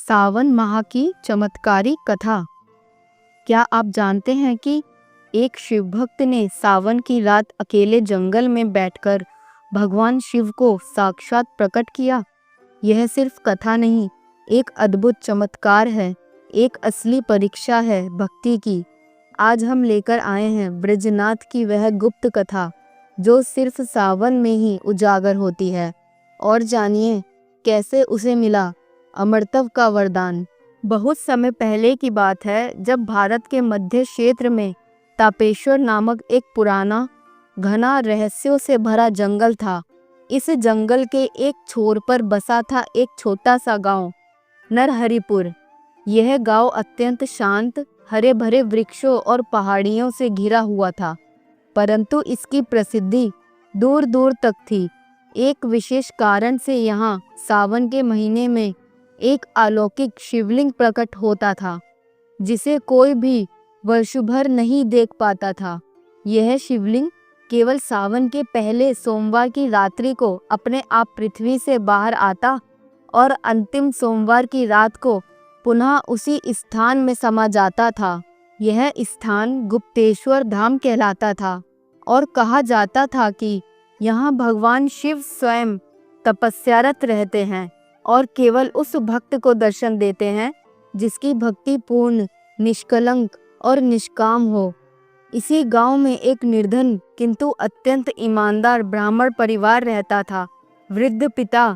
सावन माह की चमत्कारी कथा। क्या आप जानते हैं कि एक शिव भक्त ने सावन की रात अकेले जंगल में बैठकर भगवान शिव को साक्षात प्रकट किया। यह सिर्फ कथा नहीं, एक अद्भुत चमत्कार है, एक असली परीक्षा है भक्ति की। आज हम लेकर आए हैं ब्रजनाथ की वह गुप्त कथा जो सिर्फ सावन में ही उजागर होती है। और जानिए कैसे उसे मिला अमरत्व का वरदान। बहुत समय पहले की बात है, जब भारत के मध्य क्षेत्र में तापेश्वर नामक एक पुराना घना रहस्यों से भरा जंगल था। इस जंगल के एक छोर पर बसा था एक छोटा सा गांव, नरहरिपुर। यह गांव अत्यंत शांत, हरे भरे वृक्षों और पहाड़ियों से घिरा हुआ था, परंतु इसकी प्रसिद्धि दूर दूर तक थी। एक विशेष कारण से यहाँ सावन के महीने में एक अलौकिक शिवलिंग प्रकट होता था, जिसे कोई भी वर्ष भर नहीं देख पाता था। यह शिवलिंग केवल सावन के पहले सोमवार की रात्रि को अपने आप पृथ्वी से बाहर आता और अंतिम सोमवार की रात को पुनः उसी स्थान में समा जाता था। यह स्थान गुप्तेश्वर धाम कहलाता था और कहा जाता था कि यहाँ भगवान शिव स्वयं तपस्यारत रहते हैं और केवल उस भक्त को दर्शन देते हैं जिसकी भक्ति पूर्ण, निष्कलंक और निष्काम हो। इसी गांव में एक निर्धन किंतु अत्यंत ईमानदार ब्राह्मण परिवार रहता था। वृद्ध पिता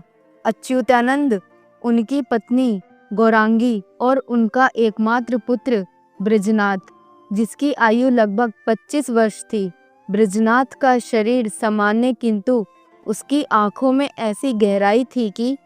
अच्युतानंद, उनकी पत्नी गौरांगी और उनका एकमात्र पुत्र ब्रजनाथ, जिसकी आयु लगभग 25 वर्ष थी। ब्रजनाथ का शरीर सामान्य, किंतु उसकी आंखों में ऐसी गहराई थी कि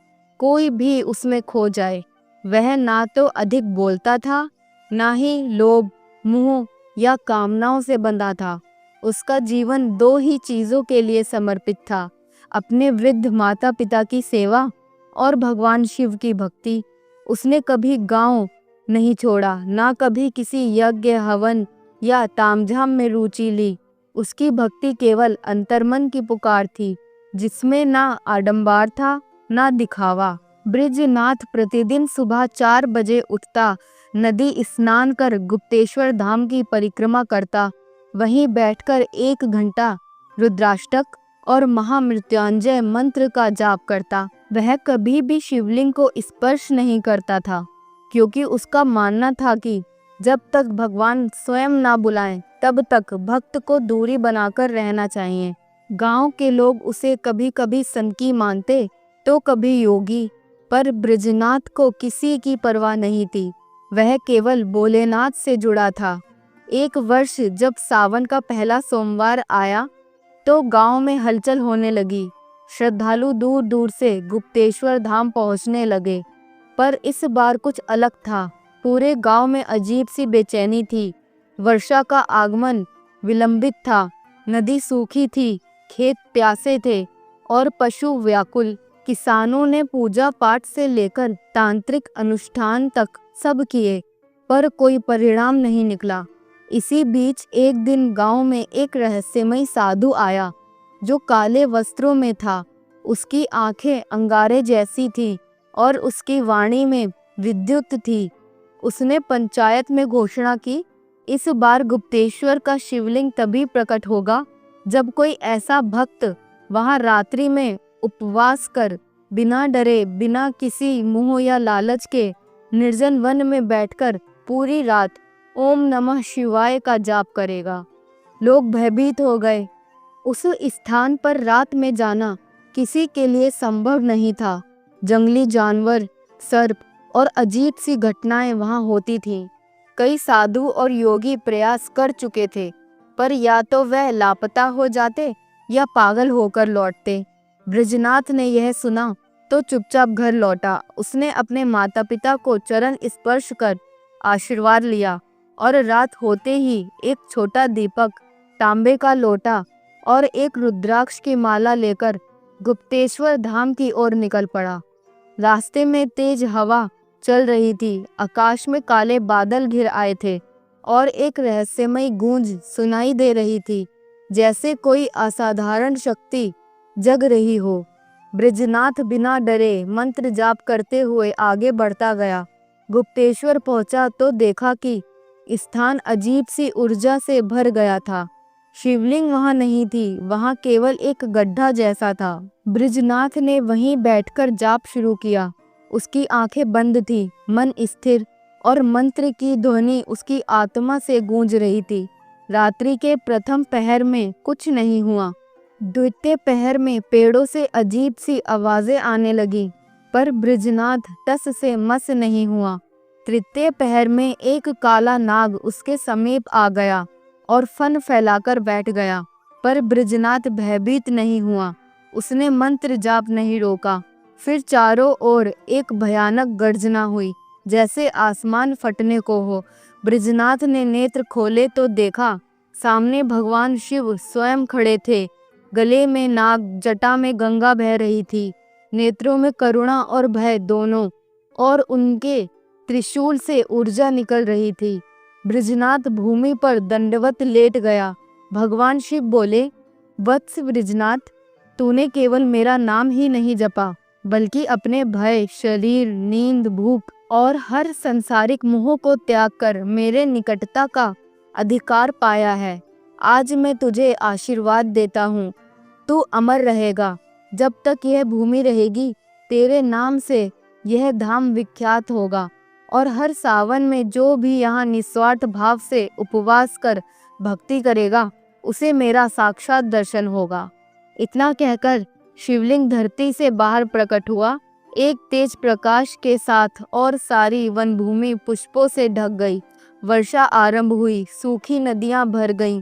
कोई भी उसमें खो जाए। वह ना तो अधिक बोलता था, ना ही लोभ, मोह या कामनाओं से बंधा था। उसका जीवन दो ही चीजों के लिए समर्पित था, अपने वृद्ध माता पिता की सेवा और भगवान शिव की भक्ति। उसने कभी गांव नहीं छोड़ा, ना कभी किसी यज्ञ, हवन या तामझाम में रुचि ली। उसकी भक्ति केवल अंतर्मन की पुकार थी, जिसमें ना आडंबर था ना दिखावा। ब्रजनाथ प्रतिदिन सुबह 4 बजे उठता, नदी स्नान कर गुप्तेश्वर धाम की परिक्रमा करता, वहीं बैठकर 1 घंटा रुद्राष्टक और महामृत्युंजय मंत्र का जाप करता। वह कभी भी शिवलिंग को स्पर्श नहीं करता था, क्योंकि उसका मानना था कि जब तक भगवान स्वयं ना बुलाएं, तब तक भक्त को दूरी बनाकर रहना चाहिए। गांव के लोग उसे कभी कभी सनकी मानते तो कभी योगी, पर ब्रजनाथ को किसी की परवाह नहीं थी। वह केवल भोलेनाथ से जुड़ा था। एक वर्ष जब सावन का पहला सोमवार आया तो गांव में हलचल होने लगी। श्रद्धालु दूर दूर से गुप्तेश्वर धाम पहुंचने लगे, पर इस बार कुछ अलग था। पूरे गांव में अजीब सी बेचैनी थी। वर्षा का आगमन विलंबित था, नदी सूखी थी, खेत प्यासे थे और पशु व्याकुल। किसानों ने पूजा पाठ से लेकर तांत्रिक अनुष्ठान तक सब किए, पर कोई परिणाम नहीं निकला। इसी बीच एक दिन गांव में एक रहस्यमयी साधु आया, जो काले वस्त्रों में था। उसकी आंखें अंगारे जैसी थीं और उसकी वाणी में विद्युत थी। उसने पंचायत में घोषणा की, इस बार गुप्तेश्वर का शिवलिंग तभी प्रकट होगा जब कोई ऐसा भक्त वहां रात्रि में उपवास कर, बिना डरे, बिना किसी मोह या लालच के निर्जन वन में बैठकर पूरी रात ओम नमः शिवाय का जाप करेगा। लोग भयभीत हो गए। उस स्थान पर रात में जाना किसी के लिए संभव नहीं था। जंगली जानवर, सर्प और अजीब सी घटनाएं वहां होती थीं। कई साधु और योगी प्रयास कर चुके थे, पर या तो वह लापता हो जाते या पागल होकर लौटते। ब्रजनाथ ने यह सुना तो चुपचाप घर लौटा। उसने अपने माता पिता को चरण स्पर्श कर आशीर्वाद लिया और रात होते ही एक छोटा दीपक, तांबे का लोटा और एक रुद्राक्ष की माला लेकर गुप्तेश्वर धाम की ओर निकल पड़ा। रास्ते में तेज हवा चल रही थी, आकाश में काले बादल घिर आए थे और एक रहस्यमयी गूंज सुनाई दे रही थी, जैसे कोई असाधारण शक्ति जग रही हो। ब्रजनाथ बिना डरे मंत्र जाप करते हुए आगे बढ़ता गया। गुप्तेश्वर पहुंचा तो देखा कि स्थान अजीब सी ऊर्जा से भर गया था। शिवलिंग वहां नहीं थी, वहां केवल एक गड्ढा जैसा था। बृजनाथ ने वहीं बैठकर जाप शुरू किया। उसकी आंखें बंद थी, मन स्थिर, और मंत्र की ध्वनि उसकी आत्मा से गूंज रही थी। रात्रि के प्रथम पहर में कुछ नहीं हुआ। द्वितीय पहर में पेड़ों से अजीब सी आवाजें आने लगी, पर बृजनाथ टस से मस नहीं हुआ। तृतीय पहर में एक काला नाग उसके समीप आ गया और फन फैलाकर बैठ गया, पर बृजनाथ भयभीत नहीं हुआ। उसने मंत्र जाप नहीं रोका। फिर चारों ओर एक भयानक गर्जना हुई, जैसे आसमान फटने को हो। बृजनाथ ने नेत्र खोले तो देखा सामने भगवान शिव स्वयं खड़े थे। गले में नाग, जटा में गंगा बह रही थी। नेत्रों में करुणा और भय दोनों, और उनके त्रिशूल से ऊर्जा निकल रही थी। बृजनाथ भूमि पर दंडवत लेट गया। भगवान शिव बोले, वत्स बृजनाथ, तूने केवल मेरा नाम ही नहीं जपा, बल्कि अपने भय, शरीर, नींद, भूख और हर संसारिक मोह को त्याग कर मेरे निकटता का अधिकार पाया है। आज मैं तुझे आशीर्वाद देता हूँ, तू अमर रहेगा। जब तक यह भूमि रहेगी, तेरे नाम से यह धाम विख्यात होगा, और हर सावन में जो भी यहाँ निस्वार्थ भाव से उपवास कर भक्ति करेगा, उसे मेरा साक्षात दर्शन होगा। इतना कहकर शिवलिंग धरती से बाहर प्रकट हुआ, एक तेज प्रकाश के साथ, और सारी वनभूमि पुष्पों से ढक गई। वर्षा आरंभ हुई, सूखी नदियां भर गईं,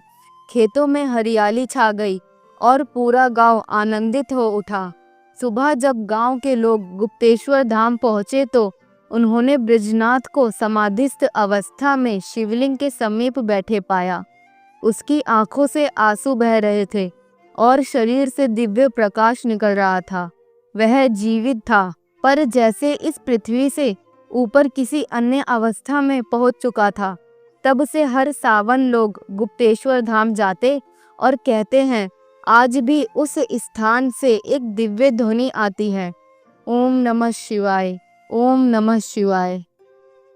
खेतों में हरियाली छा गई, और पूरा गांव आनंदित हो उठा। सुबह जब गांव के लोग गुप्तेश्वर धाम पहुंचे तो उन्होंने बृजनाथ को समाधिस्थ अवस्था में शिवलिंग के समीप बैठे पाया। उसकी आंखों से आंसू बह रहे थे और शरीर से दिव्य प्रकाश निकल रहा था। वह जीवित था, पर जैसे इस पृथ्वी से ऊपर किसी अन्य अवस्था में पहुंच चुका था। तब से हर सावन लोग गुप्तेश्वर धाम जाते और कहते हैं, आज भी उस स्थान से एक दिव्य ध्वनि आती है, ओम नमः शिवाय, ओम नमः शिवाय।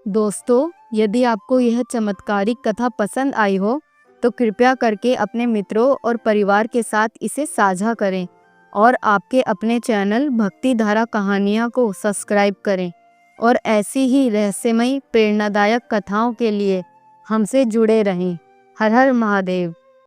दोस्तों, यदि आपको यह चमत्कारिक कथा पसंद आई हो तो कृपया करके अपने मित्रों और परिवार के साथ इसे साझा करें, और आपके अपने चैनल भक्ति धारा कहानियाँ को सब्सक्राइब करें, और ऐसी ही रहस्यमयी प्रेरणादायक कथाओं के लिए हमसे जुड़े रहें। हर हर महादेव।